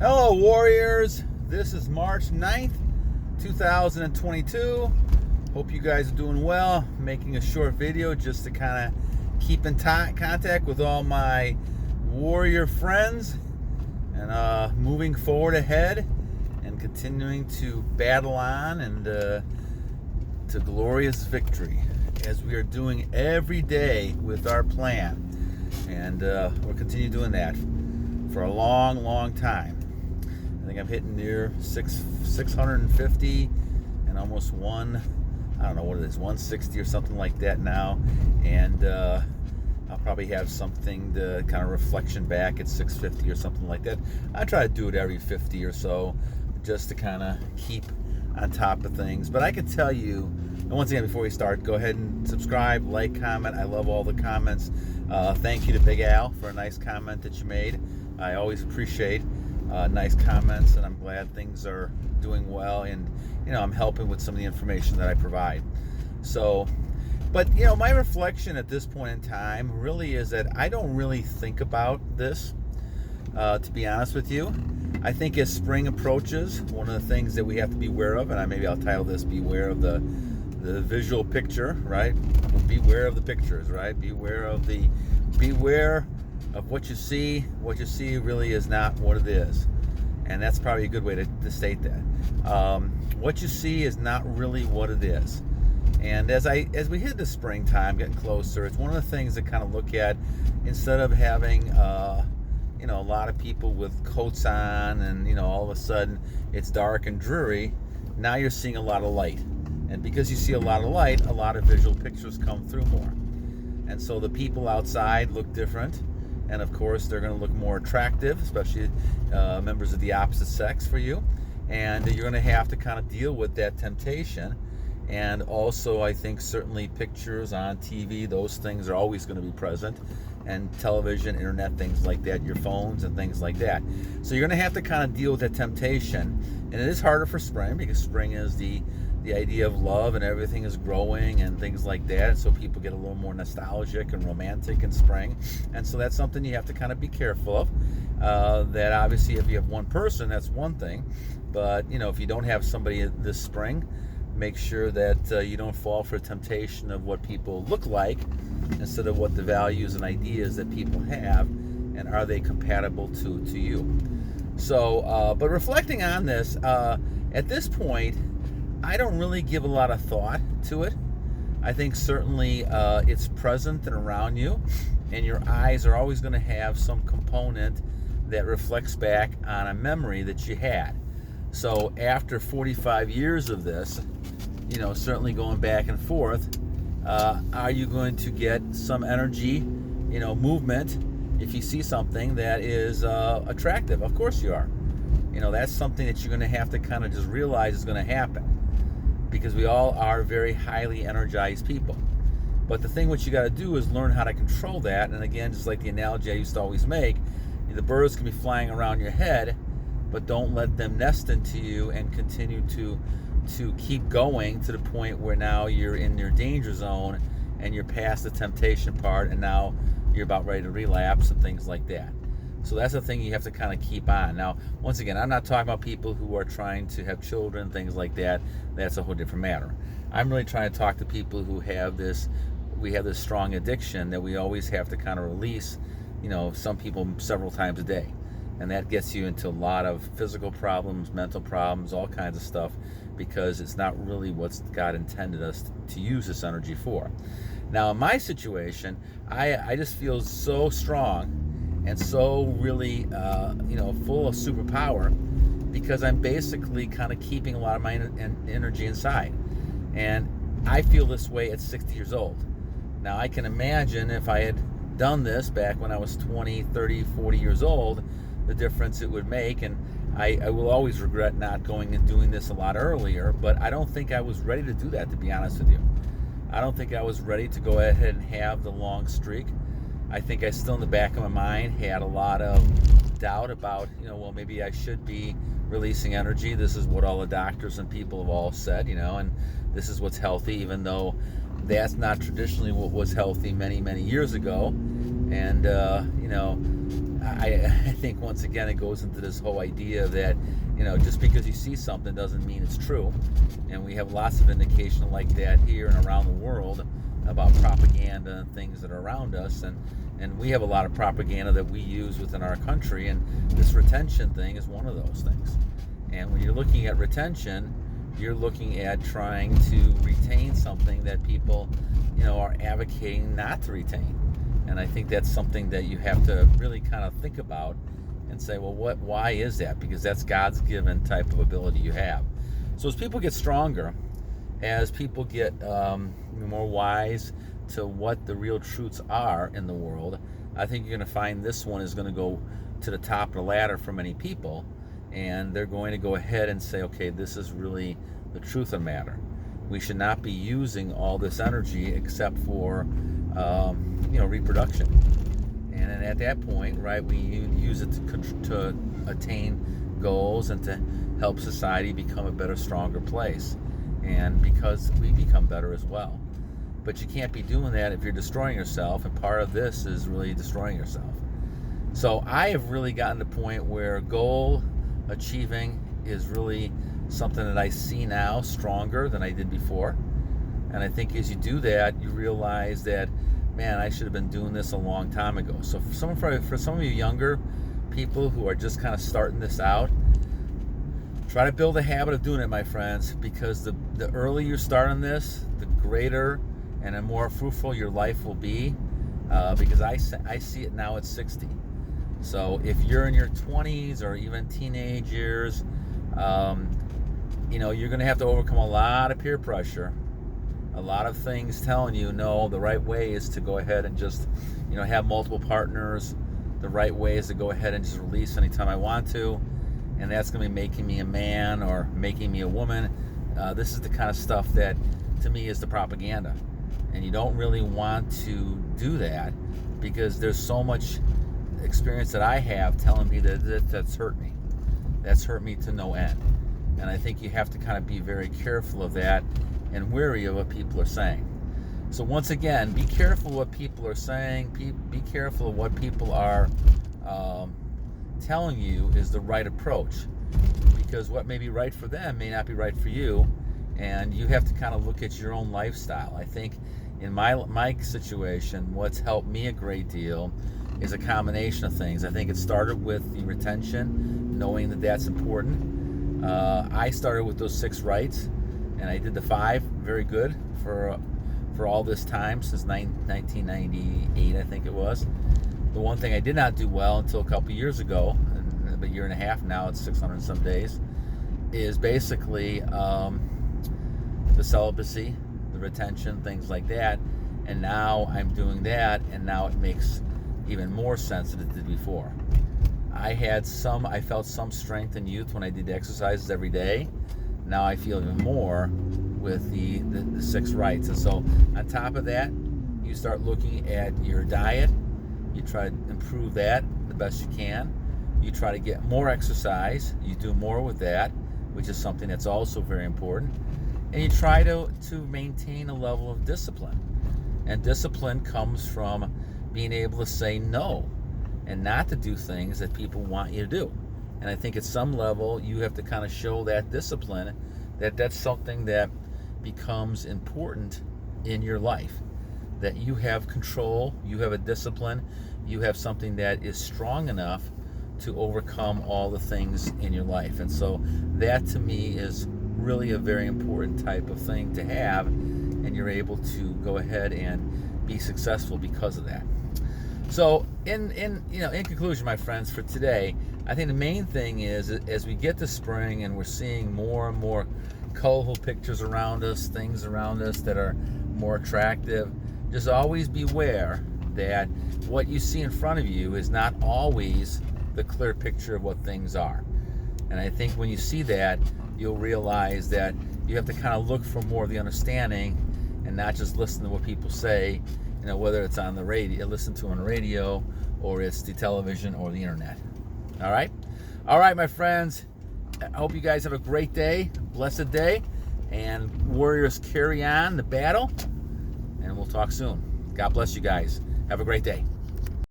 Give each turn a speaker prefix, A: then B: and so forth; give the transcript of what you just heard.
A: Hello, Warriors. This is March 9th, 2022. Hope you guys are doing well. Making a short video just to kind of keep in contact with all my warrior friends and moving forward ahead and continuing to battle on and to glorious victory as we are doing every day with our plan. And we'll continue doing that for a long time. I think I'm hitting near 650 and almost I don't know what it is, 160 or something like that now. And I'll probably have something to kind of reflection back at 650 or something like that. I try to do it every 50 or so just to kind of keep on top of things. But I can tell you, and once again, before we start, go ahead and subscribe, like, comment. I love all the comments. Thank you to Big Al for a nice comment that you made. I always appreciate nice comments, and I'm glad things are doing well, and I'm helping with some of the information that I provide. So, but my reflection at this point in time really is that I don't really think about this, to be honest with you. I think as spring approaches, one of the things that we have to be aware of, and maybe I'll title this "Beware of the visual picture," right? Beware of the pictures, right? Beware of what you see. What you see really is not what it is. And that's probably a good way to state that. What you see is not really what it is. And as we hit the springtime, getting closer, it's one of the things to kind of look at. Instead of having a lot of people with coats on and all of a sudden it's dark and dreary, now you're seeing a lot of light. And because you see a lot of light, a lot of visual pictures come through more. And so the people outside look different. And of course, they're going to look more attractive, especially members of the opposite sex for you. And you're going to have to kind of deal with that temptation. And also, I think certainly pictures on TV, those things are always going to be present. And television, internet, things like that, your phones and things like that. So you're going to have to kind of deal with that temptation. And it is harder for spring because spring is the idea of love and everything is growing and things like that. And so people get a little more nostalgic and romantic in spring. And so that's something you have to kind of be careful of. That obviously if you have one person, that's one thing. But, if you don't have somebody this spring, make sure that you don't fall for temptation of what people look like instead of what the values and ideas that people have, and are they compatible to you. So, but reflecting on this, at this point, I don't really give a lot of thought to it. I think certainly it's present and around you, and your eyes are always going to have some component that reflects back on a memory that you had. So after 45 years of this, certainly going back and forth, are you going to get some energy, movement if you see something that is attractive? Of course you are. That's something that you're going to have to kind of just realize is going to happen, because we all are very highly energized people. But the thing what you got to do is learn how to control that. And again, just like the analogy I used to always make, the birds can be flying around your head, but don't let them nest into you and continue to keep going to the point where now you're in your danger zone and you're past the temptation part, and now you're about ready to relapse and things like that. So that's the thing you have to kind of keep on. Now, once again, I'm not talking about people who are trying to have children, things like that. That's a whole different matter. I'm really trying to talk to people who have we have this strong addiction that we always have to kind of release, some people several times a day. And that gets you into a lot of physical problems, mental problems, all kinds of stuff, because it's not really what God intended us to use this energy for. Now, in my situation, I just feel so strong and so really, full of superpower, because I'm basically kind of keeping a lot of my energy inside. And I feel this way at 60 years old. Now, I can imagine if I had done this back when I was 20, 30, 40 years old, the difference it would make. And I will always regret not going and doing this a lot earlier, but I don't think I was ready to do that, to be honest with you. I don't think I was ready to go ahead and have the long streak. I think I still in the back of my mind had a lot of doubt about, maybe I should be releasing energy. This is what all the doctors and people have all said, and this is what's healthy, even though that's not traditionally what was healthy many, many years ago. And, I think once again it goes into this whole idea that, just because you see something doesn't mean it's true. And we have lots of indication like that here and around the world about propaganda and things that are around us. And we have a lot of propaganda that we use within our country, and this retention thing is one of those things. And when you're looking at retention, you're looking at trying to retain something that people, are advocating not to retain. And I think that's something that you have to really kind of think about and say, well, why is that? Because that's God's given type of ability you have. So as people get stronger, as people get more wise to what the real truths are in the world, I think you're going to find this one is going to go to the top of the ladder for many people, and they're going to go ahead and say, okay, this is really the truth of the matter. We should not be using all this energy except for reproduction. And then at that point, right, we use it to attain goals and to help society become a better, stronger place. And because we become better as well. But you can't be doing that if you're destroying yourself, and part of this is really destroying yourself. So I have really gotten to the point where goal achieving is really something that I see now stronger than I did before. And I think as you do that, you realize that, man, I should have been doing this a long time ago. So for some of you younger people who are just kind of starting this out, try to build a habit of doing it, my friends, because the earlier you start on this, the greater and the more fruitful your life will be, because I see it now at 60. So if you're in your 20s or even teenage years, you're going to have to overcome a lot of peer pressure, a lot of things telling you, no, the right way is to go ahead and just, have multiple partners. The right way is to go ahead and just release anytime I want to. And that's going to be making me a man or making me a woman. This is the kind of stuff that, to me, is the propaganda. And you don't really want to do that because there's so much experience that I have telling me that's hurt me. That's hurt me to no end. And I think you have to kind of be very careful of that and wary of what people are saying. So once again, be careful what people are saying. Be careful of what people are telling you is the right approach, because what may be right for them may not be right for you, and you have to kind of look at your own lifestyle. I think in my situation, what's helped me a great deal is a combination of things. I think it started with the retention, knowing that that's important. I started with those 6 rights, and I did the 5 very good for all this time since 1998, I think it was. The one thing I did not do well until a couple years ago, about a year and a half now, it's 600 and some days, is basically the celibacy, the retention, things like that. And now I'm doing that, and now it makes even more sense than it did before. I felt some strength in youth when I did exercises every day. Now I feel even more with the 6 rights. And so on top of that, you start looking at your diet. You try to improve that the best you can. You try to get more exercise. You do more with that, which is something that's also very important. And you try to maintain a level of discipline. And discipline comes from being able to say no and not to do things that people want you to do. And I think at some level you have to kind of show that discipline, that's something that becomes important in your life, that you have control, you have a discipline, you have something that is strong enough to overcome all the things in your life. And so that to me is really a very important type of thing to have, and you're able to go ahead and be successful because of that. So in conclusion, my friends, for today, I think the main thing is, as we get to spring and we're seeing more and more colorful pictures around us, things around us that are more attractive, just always beware that what you see in front of you is not always the clear picture of what things are. And I think when you see that, you'll realize that you have to kind of look for more of the understanding and not just listen to what people say, whether it's on the radio, listen to on the radio, or it's the television or the internet. All right, my friends. I hope you guys have a great day, blessed day, and warriors carry on the battle, and we'll talk soon. God bless you guys. Have a great day.